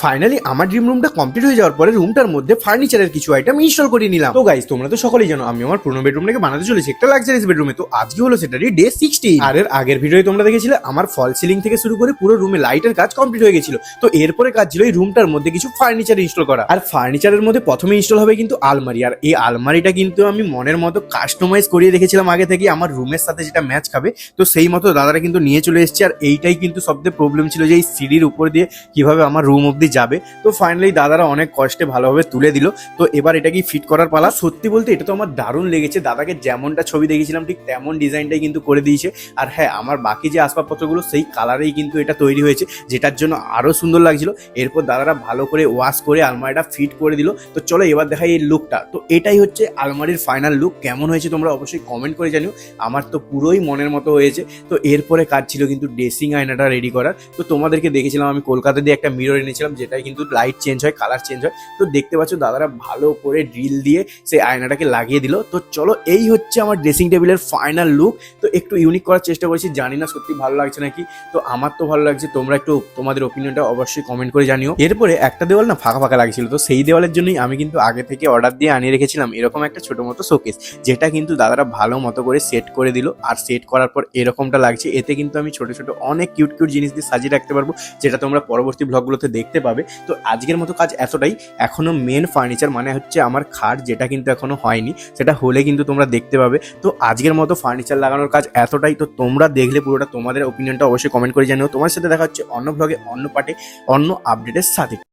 Finally আমার dream রুমটা complete হয়ে যাওয়ার পরে রুমটার মধ্যে ফার্নিচারের কিছু আইটেম ইনস্টল করে নিলাম। তো গাইস, তোমরা তো সকলেই জানো আমি আমার পুরনো বেডরুমটাকে বানাতে চলেছি একটা লাক্সারিয়াস বেডরুমে। তো আজকে হলো সেটারই ডে 60। আর এর আগের ভিডিওতে তোমরা দেখেছিলে আমার ফল সিলিং থেকে শুরু করে পুরো রুমে লাইটের কাজ কমপ্লিট হয়ে গেছিল। তো এরপরে কাজ ছিল এই রুমটার মধ্যে কিছু ফার্নিচার ইনস্টল করা। আর ফার্নিচারের মধ্যে প্রথমে ইনস্টল হবে কিন্তু আলমারি। আর এই আলমারিটা কিন্তু আমি মনের মতো কাস্টমাইজ করিয়ে রেখেছিলাম আগে থেকে, আমার রুমের সাথে যেটা ম্যাচ খাবে। তো সেই মতো দাদারা কিন্তু নিয়ে চলে এসেছে। আর এইটাই কিন্তু সবথেকে প্রবলেম ছিল যে এই সিঁড়ির উপর দিয়ে কিভাবে আমার রুম অব্দি যাবে। তো ফাইনালি দাদারা অনেক কষ্টে ভালোভাবে তুলে দিল। তো এবার এটা কি ফিট করার পালা। সত্যি বলতে এটা তো আমার দারুণ লেগেছে। দাদাকে যেমনটা ছবি দেখেছিলাম ঠিক তেমন ডিজাইনটাই কিন্তু করে দিয়েছে। আর হ্যাঁ, আমার বাকি যে আসবাবপত্রগুলো সেই কালারেই কিন্তু এটা তৈরি হয়েছে, যেটার জন্য আরো সুন্দর লাগছিল। এরপর দাদারা ভালো করে ওয়াশ করে আলমারিটা ফিট করে দিল। তো চলো এবার দেখাই এই লুকটা। তো এটাই হচ্ছে আলমারির ফাইনাল লুক। কেমন হয়েছে তোমরা অবশ্যই কমেন্ট করে জানিও। আমার তো পুরোই মনের মতো হয়েছে। তো এরপরে কাজ ছিল কিন্তু ড্রেসিং আয়নাটা রেডি করার। তো তোমাদেরকে দেখেছিলাম আমি কলকাতা দিয়ে একটা মিরর এনেছিলাম, যেটাই কিন্তু লাইট চেঞ্জ হয়, কালার চেঞ্জ হয়। তো দেখতে পাচ্ছ দাদারা ভালো করে ড্রিল দিয়ে সেই আয়নাটাকে লাগিয়ে দিল। তো চলো এই হচ্ছে আমার ড্রেসিং টেবিলের ফাইনাল লুক। তো একটু ইউনিক করার চেষ্টা করেছি, জানি না সত্যি ভালো লাগছে নাকি। তো আমার তো ভালো লাগছে, তোমরা একটু তোমাদের ওপিনিয়নটা অবশ্যই কমেন্ট করে জানিও। এরপরে একটা দেওয়াল না ফাঁকা ফাঁকা লাগছিল, তো সেই দেওয়ালের জন্যই আমি কিন্তু আগে থেকে অর্ডার দিয়ে আনিয়ে রেখেছিলাম এরকম একটা ছোট মতো শোকেস, যেটা কিন্তু দাদারা ভালো মতো করে সেট করে দিল। আর সেট করার পর এরকমটা লাগছে। এতে কিন্তু আমি ছোট ছোট অনেক কিউট কিউট জিনিস দিয়ে সাজিয়ে রাখতে পারবো, যেটা তোমরা পরবর্তী ব্লগগুলোতে দেখতে পাবে। তো আজকের মতো কাজ এতটাই। এখনো মেন ফার্নিচার মানে হচ্ছে আমার খাট, যেটা কিন্তু এখনো হয়নি, সেটা হলে কিন্তু তোমরা দেখতে পাবে। তো আজকের মতো ফার্নিচার লাগানোর কাজ এতটাই। তো তোমরা দেখলে পুরোটা তোমাদের ওপিনিয়নটা অবশ্যই কমেন্ট করে জানিও। তোমার সাথে দেখা হচ্ছে অন্য ব্লগে, অন্য পার্টে, অন্য আপডেটের সাথে।